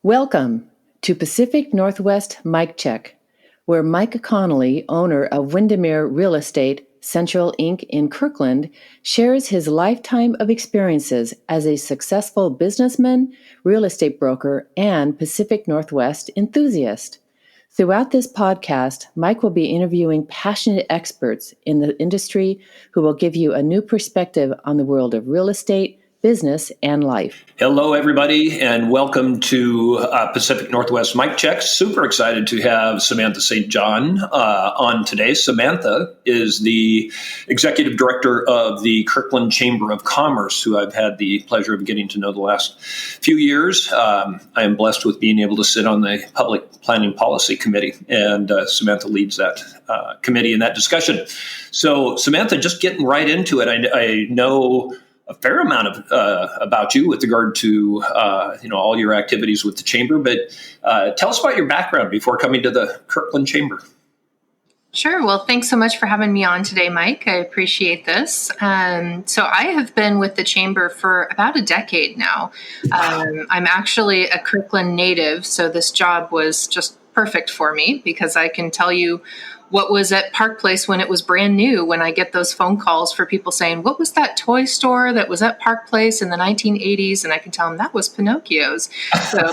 Welcome to Pacific Northwest Mike Check, where Mike Connolly, owner of Windermere Real Estate Central Inc. in Kirkland, shares his lifetime of experiences as a successful businessman, real estate broker, and Pacific Northwest enthusiast. Throughout this podcast, Mike will be interviewing passionate experts in the industry who will give you a new perspective on the world of real estate, business, and life. Hello, everybody, and welcome to Pacific Northwest Mike Check. Super excited to have Samantha St. On today. Samantha is the Executive Director of the Kirkland Chamber of Commerce, who I've had the pleasure of getting to know the last few years. I am blessed with being able to sit on the Public Planning Policy Committee, and Samantha leads that committee and that discussion. So, Samantha, just getting right into it, I know a fair amount of about you with regard to all your activities with the chamber, but tell us about your background before coming to the Kirkland Chamber. Sure. Well, thanks so much for having me on today, Mike. I appreciate this. So I have been with the chamber for about a decade now. I'm actually a Kirkland native, so this job was just perfect for me because I can tell you what was at Park Place when it was brand new, when I get those phone calls for people saying, what was that toy store that was at Park Place in the 1980s? And I can tell them that was Pinocchio's. So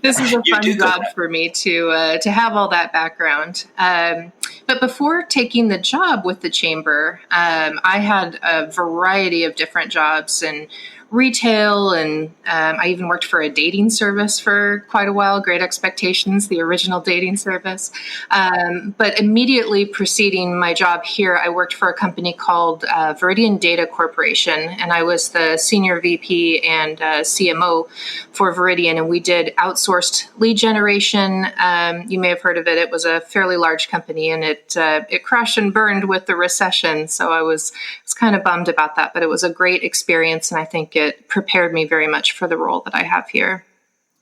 this is a fun job for me to have all that background. But before taking the job with the chamber, I had a variety of different jobs in retail, and I even worked for a dating service for quite a while, Great Expectations, the original dating service. But immediately preceding my job here, I worked for a company called Veridian Data Corporation, and I was the Senior VP and CMO for Veridian, and we did outsourced lead generation. You may have heard of it. It was a fairly large company, and it crashed and burned with the recession, so I was kind of bummed about that, but it was a great experience, and I think it prepared me very much for the role that I have here.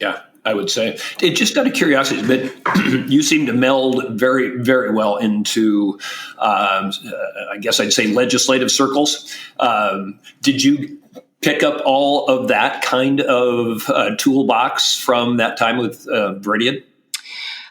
Yeah, I would say. It just out of curiosity, but you seem to meld very, very well into, I guess I'd say, legislative circles. Did you pick up all of that kind of toolbox from that time with Veridian?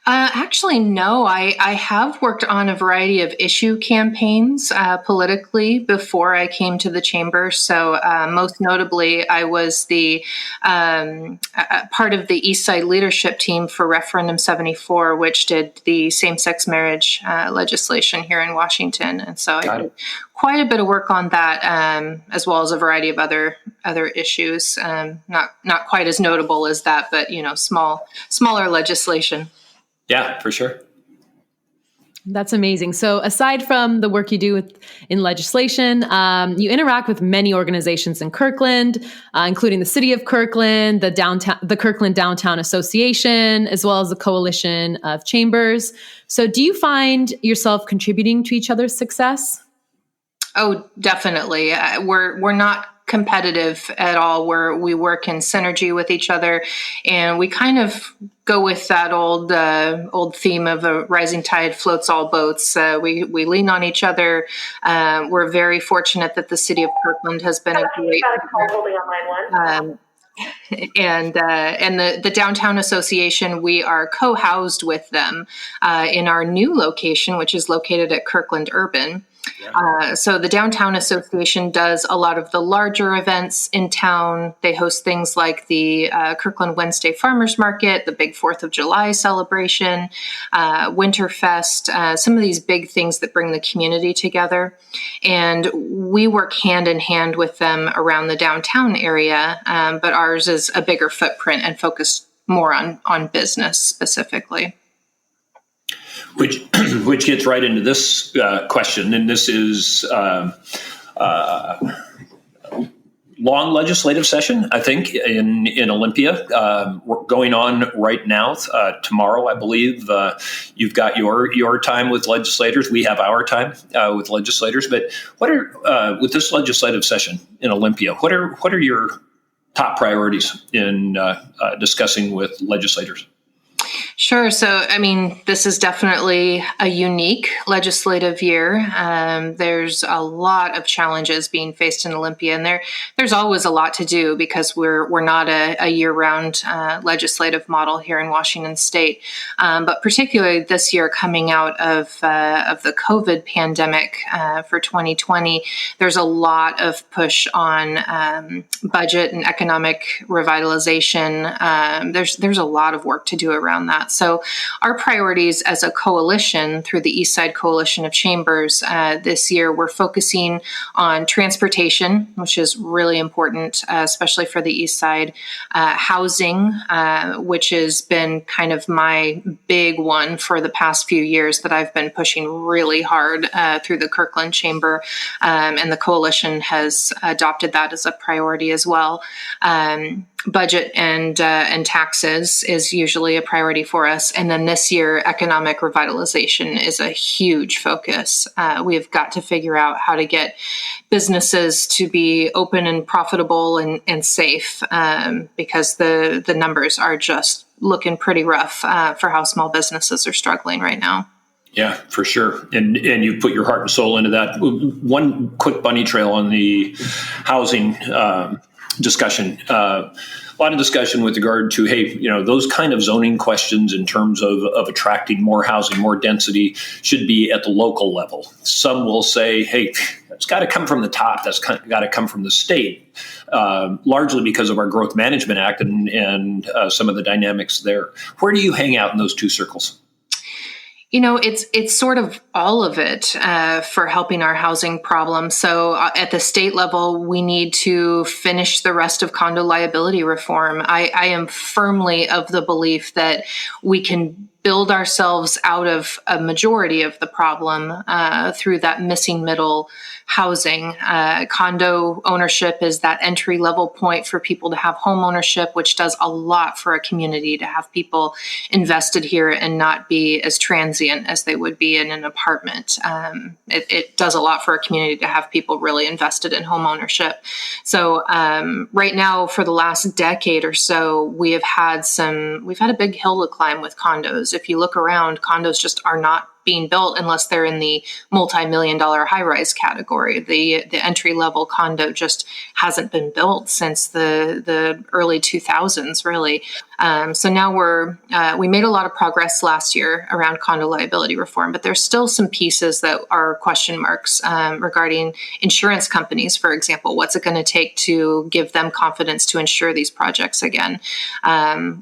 Actually, no. I have worked on a variety of issue campaigns politically before I came to the chamber. So most notably, I was the part of the East Side leadership team for Referendum 74, which did the same-sex marriage legislation here in Washington. And so I did quite a bit of work on that, as well as a variety of other issues. Not quite as notable as that, but smaller legislation. Yeah, for sure. That's amazing. So aside from the work you do in legislation, you interact with many organizations in Kirkland, including the City of Kirkland, the Kirkland Downtown Association, as well as the Coalition of Chambers. So do you find yourself contributing to each other's success? Oh, definitely. We're not competitive at all. We work in synergy with each other, and we kind of go with that old theme of a rising tide floats all boats. We lean on each other. We're very fortunate that the City of Kirkland has been a great and the Downtown Association, we are co-housed with them in our new location, which is located at Kirkland Urban. So the Downtown Association does a lot of the larger events in town. They host things like the Kirkland Wednesday Farmers Market, the big 4th of July celebration, Winterfest, some of these big things that bring the community together. And we work hand in hand with them around the downtown area, but ours is a bigger footprint and focused more on business specifically. Which gets right into this question, and this is long legislative session, I think, in Olympia. We're going on right now. Tomorrow, I believe, you've got your time with legislators. We have our time with legislators. But what are with this legislative session in Olympia? What are your top priorities in discussing with legislators? Sure. So, I mean, this is definitely a unique legislative year. There's a lot of challenges being faced in Olympia, and there's always a lot to do because we're not a year-round legislative model here in Washington State. But particularly this year, coming out of the COVID pandemic for 2020, there's a lot of push on budget and economic revitalization. There's a lot of work to do around that. So our priorities as a coalition through the East Side Coalition of Chambers this year, we're focusing on transportation, which is really important, especially for the East Side, housing, which has been kind of my big one for the past few years that I've been pushing really hard through the Kirkland Chamber, and the coalition has adopted that as a priority as well. Budget and taxes is usually a priority for us. And then this year, economic revitalization is a huge focus. We've got to figure out how to get businesses to be open and profitable and safe, because the numbers are just looking pretty rough for how small businesses are struggling right now. Yeah, for sure. And you put your heart and soul into that. One quick bunny trail on the housing discussion. A lot of discussion with regard to, hey, those kind of zoning questions in terms of attracting more housing, more density should be at the local level. Some will say, hey, it's got to come from the top. That's got to come from the state, largely because of our Growth Management Act and some of the dynamics there. Where do you hang out in those two circles? It's sort of all of it for helping our housing problem. So at the state level, we need to finish the rest of condo liability reform. I am firmly of the belief that we can build ourselves out of a majority of the problem through that missing middle housing. Condo ownership is that entry level point for people to have home ownership, which does a lot for a community to have people invested here and not be as transient as they would be in an apartment. It does a lot for a community to have people really invested in home ownership. So right now, for the last decade or so, we've had a big hill to climb with condos. If you look around, condos just are not being built unless they're in the multi-million-dollar high-rise category. The entry-level condo just hasn't been built since the early 2000s, really. So now we made a lot of progress last year around condo liability reform, but there's still some pieces that are question marks regarding insurance companies, for example. What's it going to take to give them confidence to insure these projects again?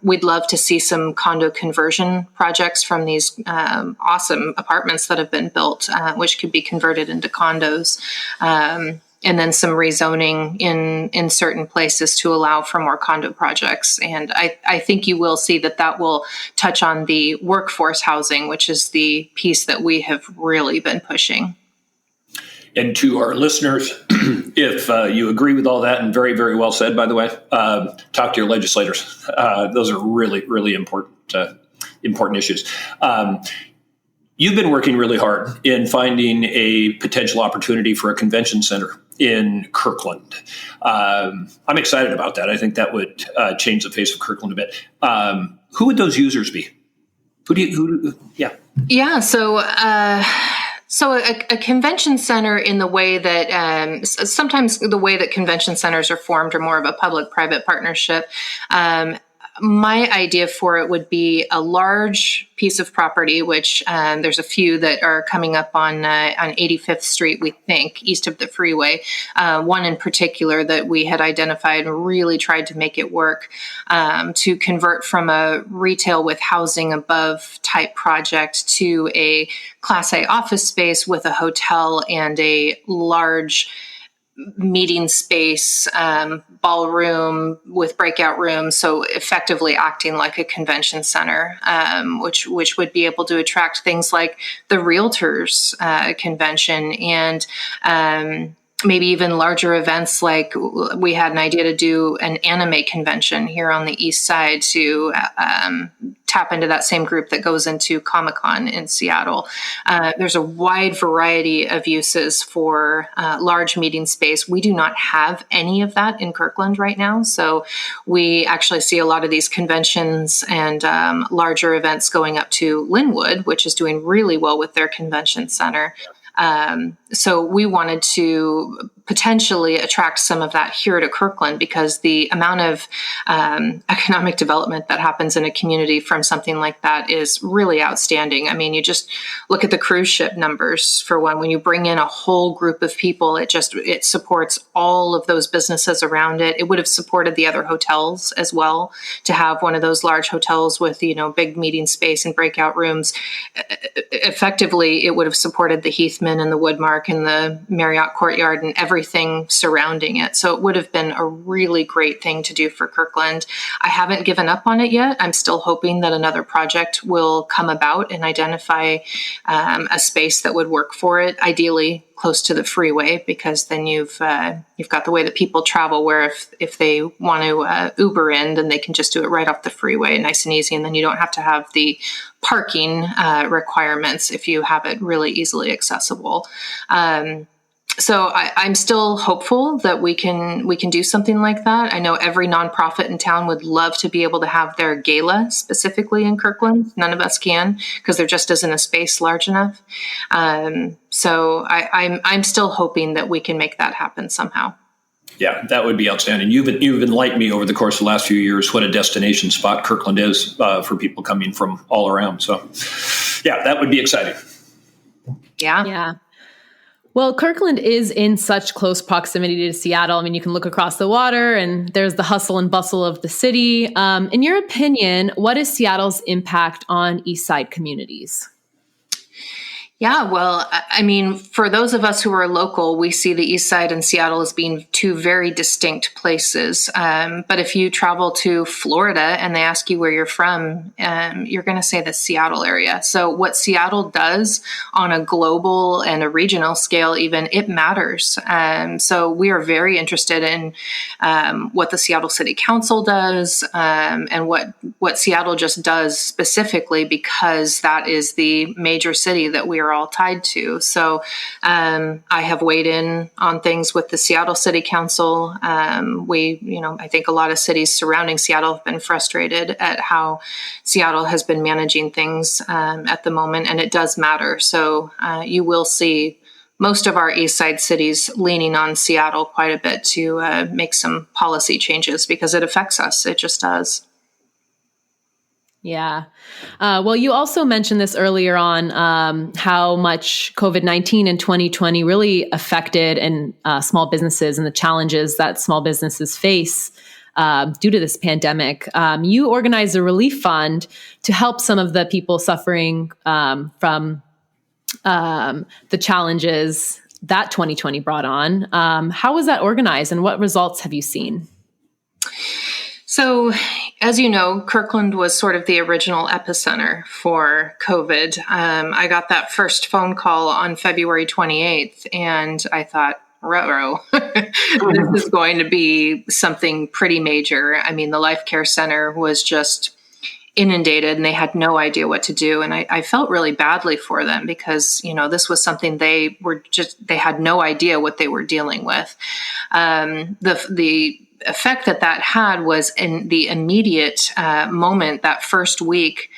We'd love to see some condo conversion projects from these awesome apartments that have been built, which could be converted into condos. And then some rezoning in certain places to allow for more condo projects. And I think you will see that will touch on the workforce housing, which is the piece that we have really been pushing. And to our listeners, if you agree with all that, and very, very well said, by the way, talk to your legislators. Those are really, really important issues. You've been working really hard in finding a potential opportunity for a convention center in Kirkland. I'm excited about that. I think that would change the face of Kirkland a bit. Who would those users be? Yeah. So a convention center, in the way that sometimes the way that convention centers are formed are more of a public-private partnership. My idea for it would be a large piece of property, which there's a few that are coming up on 85th Street, we think, east of the freeway. One in particular that we had identified and really tried to make it work to convert from a retail with housing above type project to a Class A office space with a hotel and a large meeting space, ballroom with breakout rooms, so effectively acting like a convention center, which would be able to attract things like the Realtors convention and maybe even larger events. Like we had an idea to do an anime convention here on the east side to tap into that same group that goes into Comic-Con in Seattle. There's a wide variety of uses for large meeting space. We do not have any of that in Kirkland right now. So we actually see a lot of these conventions and larger events going up to Linwood, which is doing really well with their convention center. So we wanted to potentially attract some of that here to Kirkland, because the amount of economic development that happens in a community from something like that is really outstanding. I mean, you just look at the cruise ship numbers for one. When you bring in a whole group of people, it supports all of those businesses around it. It would have supported the other hotels as well, to have one of those large hotels with, big meeting space and breakout rooms. Effectively, it would have supported the Heathman and the Woodmark and the Marriott Courtyard and everything surrounding it. So it would have been a really great thing to do for Kirkland. I haven't given up on it yet. I'm still hoping that another project will come about and identify a space that would work for it, ideally close to the freeway, because then you've got the way that people travel, where if they want to Uber in, then they can just do it right off the freeway, nice and easy, and then you don't have to have the parking requirements if you have it really easily accessible. So I'm still hopeful that we can do something like that. I know every nonprofit in town would love to be able to have their gala specifically in Kirkland. None of us can, because there just isn't a space large enough. So I'm still hoping that we can make that happen somehow. Yeah, that would be outstanding. You've enlightened me over the course of the last few years what a destination spot Kirkland is for people coming from all around. So, yeah, that would be exciting. Yeah. Yeah. Well, Kirkland is in such close proximity to Seattle. I mean, you can look across the water and there's the hustle and bustle of the city. In your opinion, what is Seattle's impact on East Side communities? Yeah, well, I mean, for those of us who are local, we see the East Side and Seattle as being two very distinct places. But if you travel to Florida and they ask you where you're from, you're going to say the Seattle area. So what Seattle does on a global and a regional scale, even, it matters. So we are very interested in what the Seattle City Council does and what Seattle just does specifically, because that is the major city that we are all tied to. So I have weighed in on things with the Seattle City Council. I think a lot of cities surrounding Seattle have been frustrated at how Seattle has been managing things at the moment, and it does matter. So you will see most of our East Side cities leaning on Seattle quite a bit to make some policy changes, because it affects us. It just does. Yeah. Well, you also mentioned this earlier on, how much COVID-19 in 2020 really affected small businesses and the challenges that small businesses face due to this pandemic. You organized a relief fund to help some of the people suffering from the challenges that 2020 brought on. How was that organized, and what results have you seen? So, as you know, Kirkland was sort of the original epicenter for COVID. I got that first phone call on February 28th, and I thought, ruh-roh, this is going to be something pretty major. I mean, the Life Care Center was just inundated, and they had no idea what to do. And I felt really badly for them, because, this was something they had no idea what they were dealing with. The effect that had was in the immediate moment, that first week,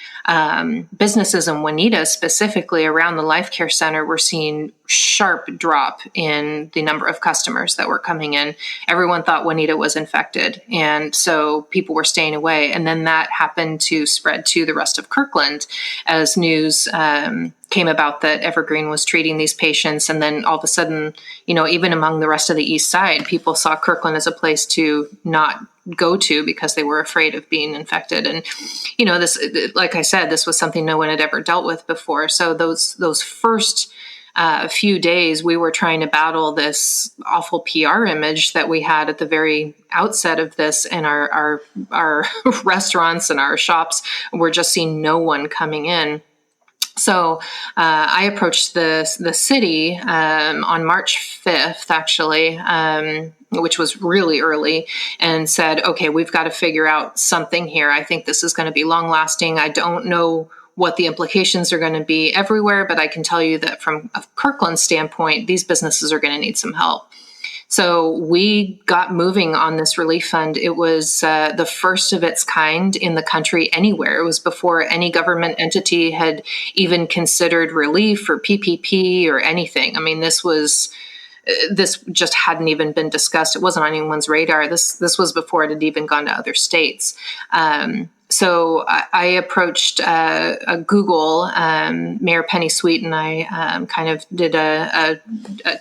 businesses in Juanita, specifically around the Life Care Center, were seeing sharp drop in the number of customers that were coming in. Everyone thought Juanita was infected, and so people were staying away. And then that happened to spread to the rest of Kirkland as news came about that Evergreen was treating these patients. And then all of a sudden, even among the rest of the East Side, people saw Kirkland as a place to not go to because they were afraid of being infected. And, this, like I said, this was something no one had ever dealt with before. So those first few days, we were trying to battle this awful PR image that we had at the very outset of this, and our restaurants and our shops were just seeing no one coming in. So I approached the city on March 5th, actually, which was really early, and said, okay, we've got to figure out something here. I think this is going to be long lasting. I don't know what the implications are going to be everywhere, but I can tell you that from a Kirkland standpoint, these businesses are going to need some help. So we got moving on this relief fund. It was the first of its kind in the country anywhere. It was before any government entity had even considered relief or PPP or anything. I mean, this just hadn't even been discussed. It wasn't on anyone's radar. This was before it had even gone to other states. So I approached Google, Mayor Penny Sweet, and I kind of did a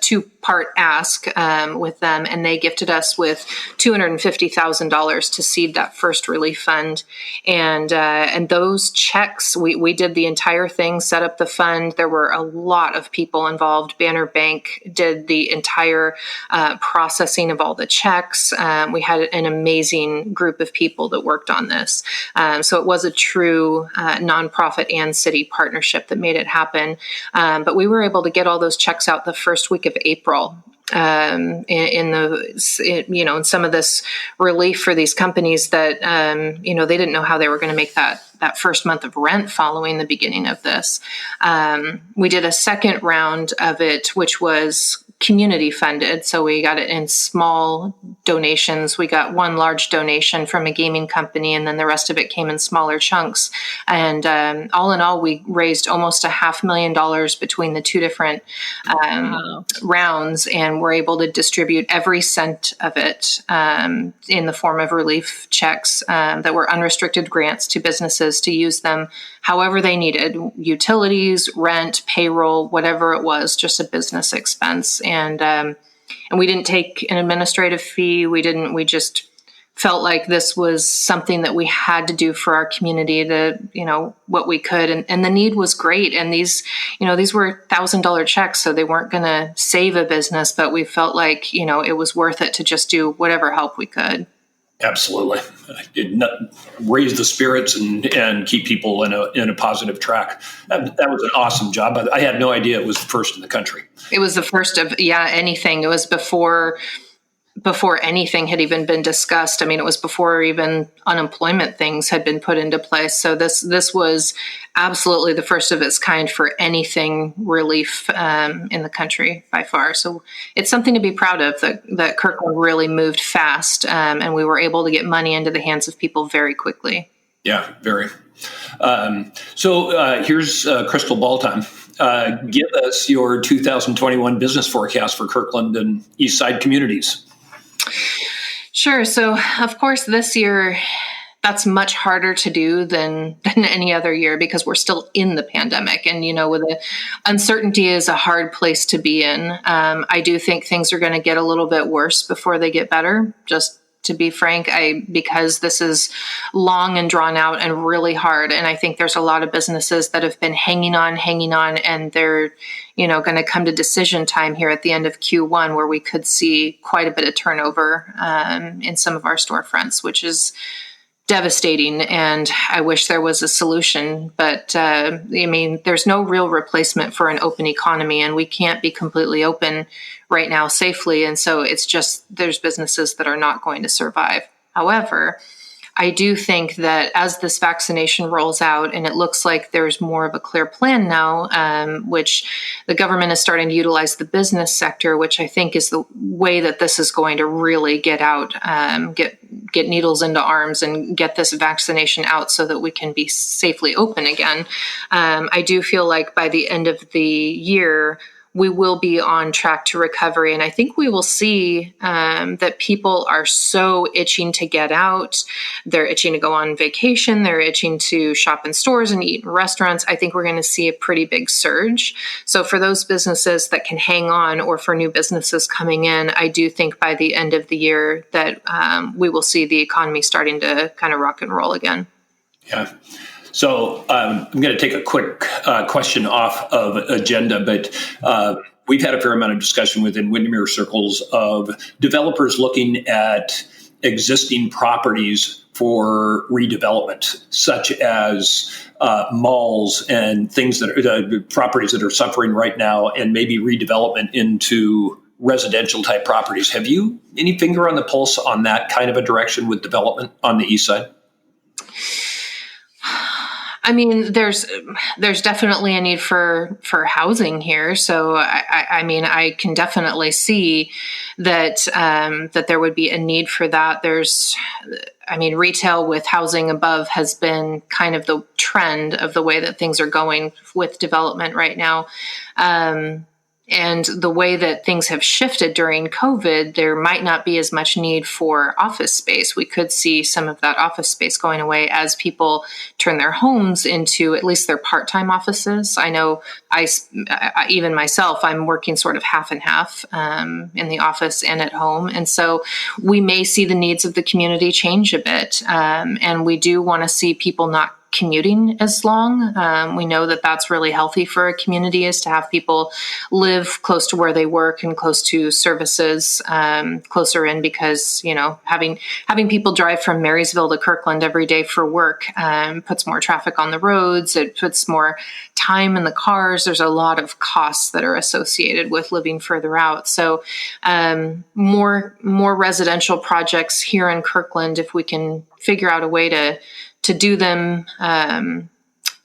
two-part ask with them, and they gifted us with $250,000 to seed that first relief fund. And those checks, we did the entire thing, set up the fund. There were a lot of people involved. Banner Bank did the entire processing of all the checks. We had an amazing group of people that worked on this. So it was a true nonprofit and city partnership that made it happen. But we were able to get all those checks out the first week of April. In some of this relief for these companies that, they didn't know how they were going to make that first month of rent following the beginning of this. We did a second round of it, which was community funded. So we got it in small donations. We got one large donation from a gaming company, and then the rest of it came in smaller chunks. And all in all, we raised almost $500,000 between the two different rounds, and were able to distribute every cent of it in the form of relief checks that were unrestricted grants to businesses to use them however they needed: utilities, rent, payroll, whatever it was, just a business expense. And we didn't take an administrative fee. We just felt like this was something that we had to do for our community, to, what we could. And the need was great. And these were $1,000 checks, so they weren't going to save a business, but we felt like, it was worth it to just do whatever help we could. Absolutely. Raise the spirits and keep people in a positive track. That was an awesome job. I had no idea it was the first in the country. It was the first of anything. It was before anything had even been discussed. I mean, it was before even unemployment things had been put into place. So this was absolutely the first of its kind for anything relief in the country by far. So it's something to be proud of, that Kirkland really moved fast, and we were able to get money into the hands of people very quickly. Yeah, very. So here's crystal ball time. Give us your 2021 business forecast for Kirkland and East Side communities. Sure. So, of course, this year, that's much harder to do than any other year, because we're still in the pandemic. And, with the uncertainty is a hard place to be in. I do think things are going to get a little bit worse before they get better, just to be frank, because this is long and drawn out and really hard. And I think there's a lot of businesses that have been hanging on, and they're, going to come to decision time here at the end of Q1, where we could see quite a bit of turnover in some of our storefronts, which is devastating. And I wish there was a solution, but there's no real replacement for an open economy, and we can't be completely open right now safely. And so it's just, there's businesses that are not going to survive. However, I do think that as this vaccination rolls out, and it looks like there's more of a clear plan now, which the government is starting to utilize the business sector, which I think is the way that this is going to really get out, get needles into arms and get this vaccination out so that we can be safely open again. I do feel like by the end of the year, we will be on track to recovery. And I think we will see that people are so itching to get out. They're itching to go on vacation. They're itching to shop in stores and eat in restaurants. I think we're going to see a pretty big surge. So for those businesses that can hang on, or for new businesses coming in, I do think by the end of the year that we will see the economy starting to kind of rock and roll again. Yeah. So I'm going to take a quick question off of agenda, but we've had a fair amount of discussion within Windermere circles of developers looking at existing properties for redevelopment, such as malls and things that are properties that are suffering right now, and maybe redevelopment into residential type properties. Have you any finger on the pulse on that kind of a direction with development on the east side? I mean, there's definitely a need for housing here. So I mean, I can definitely see that that there would be a need for that. I mean, retail with housing above has been kind of the trend of the way that things are going with development right now. And the way that things have shifted during COVID, there might not be as much need for office space. We could see some of that office space going away as people turn their homes into at least their part-time offices. I know even myself, I'm working sort of half and half in the office and at home. And so we may see the needs of the community change a bit. And we do want to see people not commuting as long. We know that that's really healthy for a community, is to have people live close to where they work and close to services closer in, because, you know, having people drive from Marysville to Kirkland every day for work puts more traffic on the roads. It puts more time in the cars. There's a lot of costs that are associated with living further out. So more residential projects here in Kirkland, if we can figure out a way to do them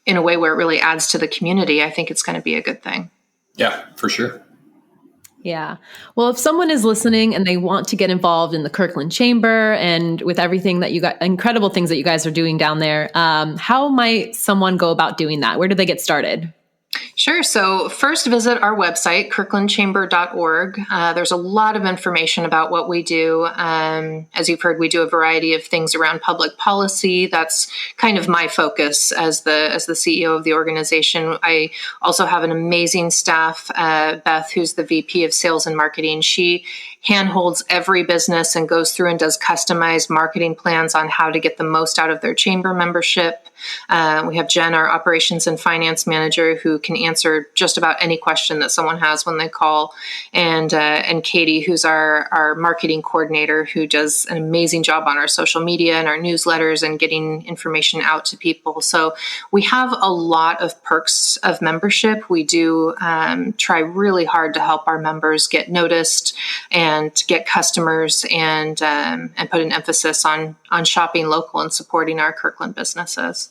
in a way where it really adds to the community, I think it's going to be a good thing. Yeah, for sure. Yeah. Well, if someone is listening and they want to get involved in the Kirkland Chamber and with everything that you got, incredible things that you guys are doing down there, how might someone go about doing that? Where do they get started? Sure. So first visit our website, kirklandchamber.org. There's a lot of information about what we do. As you've heard, we do a variety of things around public policy. That's kind of my focus as the CEO of the organization. I also have an amazing staff, Beth, who's the VP of Sales and Marketing. She handholds every business and goes through and does customized marketing plans on how to get the most out of their chamber membership. We have Jen, our operations and finance manager, who can answer just about any question that someone has when they call, and Katie, who's our marketing coordinator, who does an amazing job on our social media and our newsletters and getting information out to people. So we have a lot of perks of membership. We do try really hard to help our members get noticed and get customers, and put an emphasis on shopping local and supporting our Kirkland businesses.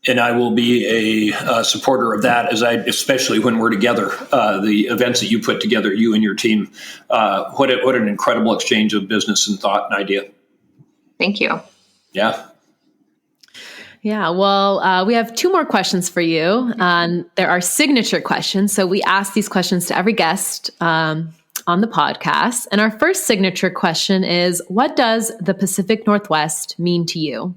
And I will be a supporter of that, especially when we're together. The events that you put together, you and your team, what an incredible exchange of business and thought and idea. Thank you. Yeah. Yeah, well, we have two more questions for you. There are signature questions. So we ask these questions to every guest on the podcast. And our first signature question is, what does the Pacific Northwest mean to you?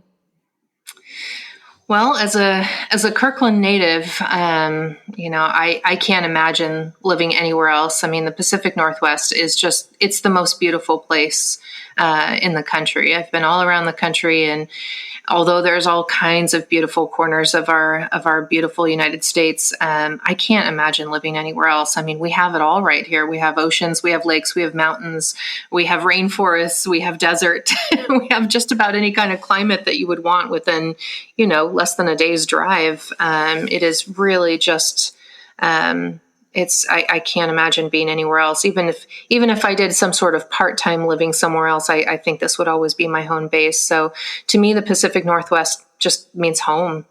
Well, as a Kirkland native, I can't imagine living anywhere else. I mean, the Pacific Northwest is it's the most beautiful place in the country. I've been all around the country, and although there's all kinds of beautiful corners of our beautiful United States, I can't imagine living anywhere else. I mean, we have it all right here. We have oceans, we have lakes, we have mountains, we have rainforests, we have desert. We have just about any kind of climate that you would want within, less than a day's drive. It is really just, I can't imagine being anywhere else. Even if I did some sort of part-time living somewhere else, I think this would always be my home base. So to me, the Pacific Northwest just means home.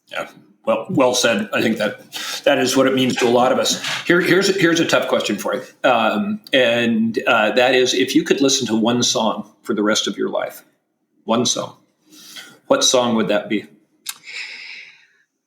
Yeah. Well said. I think that is what it means to a lot of us. Here's a tough question for you. And that is, if you could listen to one song for the rest of your life, one song, what song would that be?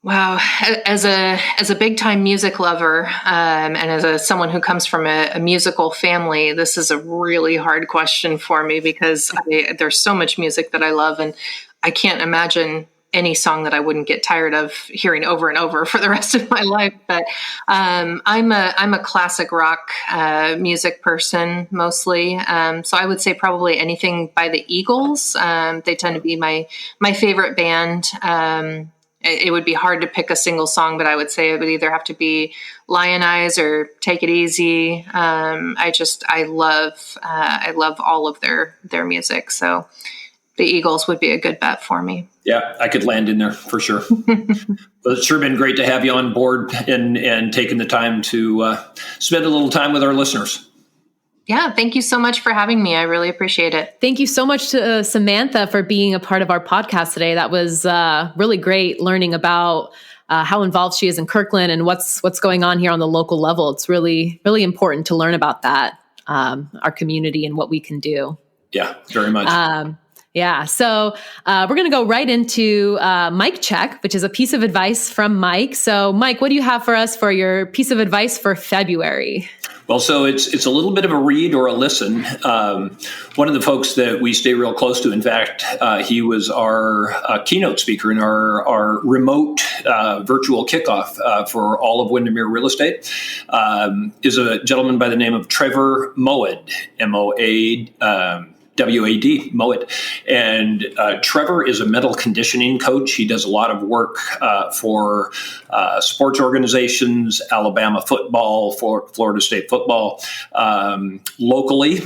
Wow. As a big time music lover, and as someone who comes from a musical family, this is a really hard question for me, because there's so much music that I love, and I can't imagine any song that I wouldn't get tired of hearing over and over for the rest of my life. But I'm a classic rock music person mostly. So I would say probably anything by the Eagles. They tend to be my favorite band. It would be hard to pick a single song, but I would say it would either have to be Lionize or Take It Easy. I love all of their music. So the Eagles would be a good bet for me. Yeah, I could land in there for sure. But it's sure been great to have you on board and taking the time to spend a little time with our listeners. Yeah, thank you so much for having me. I really appreciate it. Thank you so much to Samantha for being a part of our podcast today. That was really great learning about how involved she is in Kirkland and what's going on here on the local level. It's really, really important to learn about that, our community and what we can do. Yeah, very much. Yeah. So we're going to go right into Mike Check, which is a piece of advice from Mike. So Mike, what do you have for us for your piece of advice for February? Well, so it's a little bit of a read or a listen. One of the folks that we stay real close to, in fact, he was our keynote speaker in our remote virtual kickoff for all of Windermere real estate, is a gentleman by the name of Trevor Mowat, WAD, Mowat. And Trevor is a mental conditioning coach. He does a lot of work for sports organizations, Alabama football, for Florida State football, locally,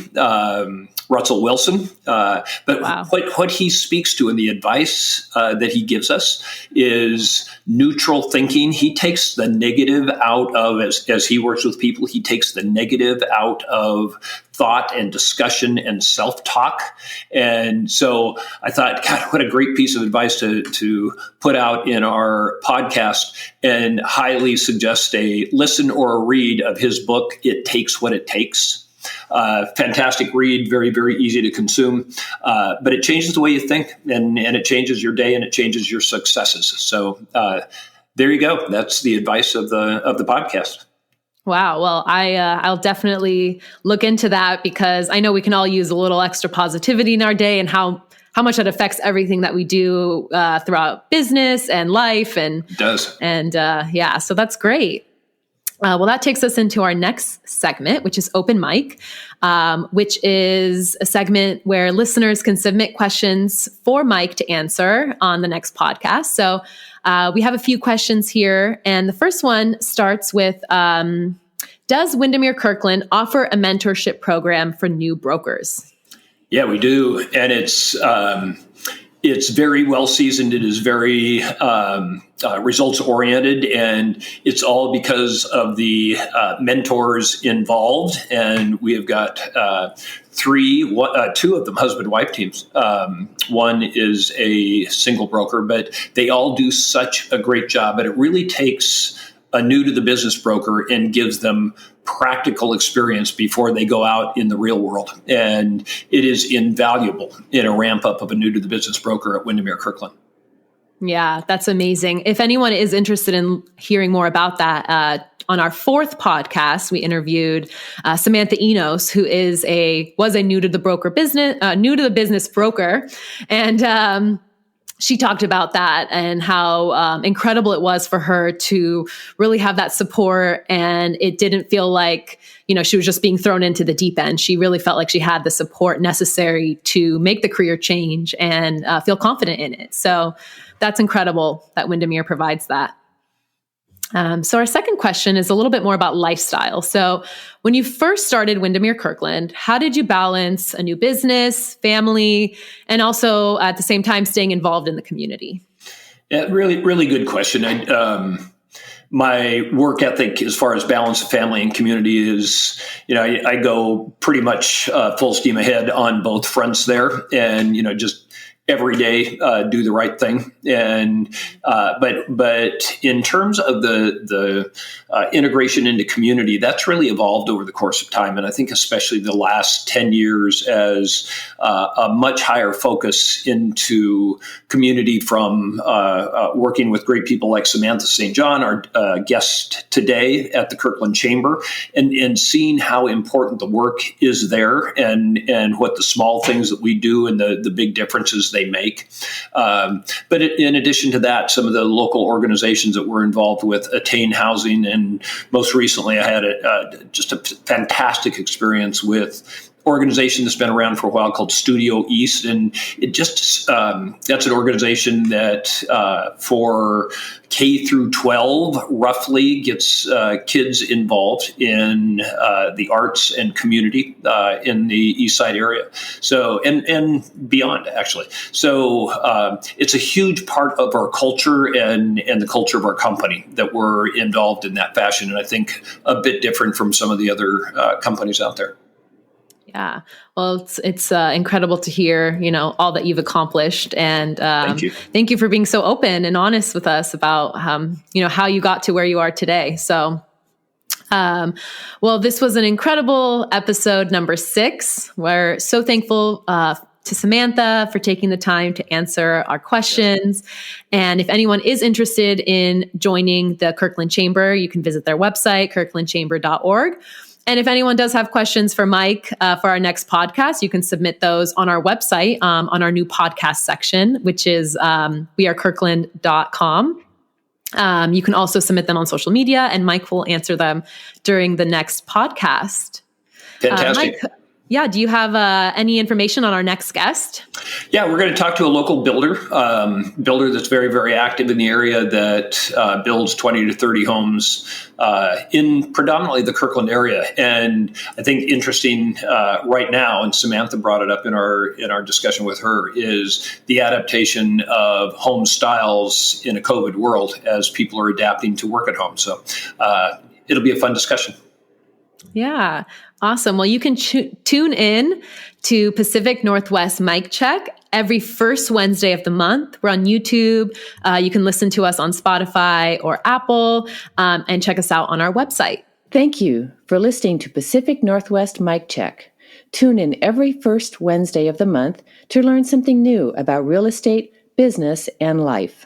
Russell Wilson. But wow. what he speaks to and the advice that he gives us is neutral thinking. He takes the negative out of, as he works with people, he takes the negative out of thought and discussion and self-talk. And so I thought, God, what a great piece of advice to put out in our podcast, and highly suggest a listen or a read of his book, It Takes What It Takes. Fantastic read, very, very easy to consume, but it changes the way you think, and it changes your day, and it changes your successes. So there you go. That's the advice of the podcast. Wow. Well, I'll definitely look into that, because I know we can all use a little extra positivity in our day, and how much that affects everything that we do throughout business and life. And it does. And yeah, so that's great. Well, that takes us into our next segment, which is Open Mic, which is a segment where listeners can submit questions for Mike to answer on the next podcast. So we have a few questions here. And the first one starts with, does Windermere Kirkland offer a mentorship program for new brokers? Yeah, we do. And it's very well seasoned. It is very results oriented, and it's all because of the mentors involved. And we have got two of them husband-wife teams. One is a single broker, but they all do such a great job. But it really takes a new to the business broker and gives them practical experience before they go out in the real world. And it is invaluable in a ramp up of a new to the business broker at Windermere Kirkland. Yeah, that's amazing. If anyone is interested in hearing more about that, on our fourth podcast, we interviewed Samantha St, who was a new to the business broker. And she talked about that and how incredible it was for her to really have that support. And it didn't feel like, she was just being thrown into the deep end. She really felt like she had the support necessary to make the career change and feel confident in it. So that's incredible that Windermere provides that. So our second question is a little bit more about lifestyle. So when you first started Windermere Kirkland, how did you balance a new business, family, and also at the same time staying involved in the community? Yeah, really, really good question. My work ethic as far as balance of family and community is, I go pretty much full steam ahead on both fronts there, and, just every day, do the right thing. And, but in terms of the integration into community, that's really evolved over the course of time. And I think especially the last 10 years as a much higher focus into community from working with great people like Samantha St, our guest today at the Kirkland Chamber, and seeing how important the work is there, and what the small things that we do and the big differences they make. But in addition to that, some of the local organizations that we're involved with, Attain Housing, and most recently I had just a fantastic experience with organization that's been around for a while called Studio East, and it just that's an organization that for K through 12 roughly gets kids involved in the arts and community in the East Side area, so and beyond actually. So it's a huge part of our culture and the culture of our company that we're involved in that fashion, and I think a bit different from some of the other companies out there. Yeah. Well, it's incredible to hear, all that you've accomplished. And thank you for being so open and honest with us about, how you got to where you are today. So, well, this was an incredible episode number 6. We're so thankful to Samantha for taking the time to answer our questions. And if anyone is interested in joining the Kirkland Chamber, you can visit their website, kirklandchamber.org. And if anyone does have questions for Mike for our next podcast, you can submit those on our website, on our new podcast section, which is wearekirkland.com. You can also submit them on social media, and Mike will answer them during the next podcast. Fantastic. Mike, do you have any information on our next guest? Yeah, we're going to talk to a local builder that's very, very active in the area that builds 20 to 30 homes in predominantly the Kirkland area. And I think interesting right now, and Samantha brought it up in our discussion with her, is the adaptation of home styles in a COVID world as people are adapting to work at home. So it'll be a fun discussion. Yeah. Awesome. Well, you can tune in to Pacific Northwest Mike Check every first Wednesday of the month. We're on YouTube. You can listen to us on Spotify or Apple, and check us out on our website. Thank you for listening to Pacific Northwest Mike Check. Tune in every first Wednesday of the month to learn something new about real estate, business, and life.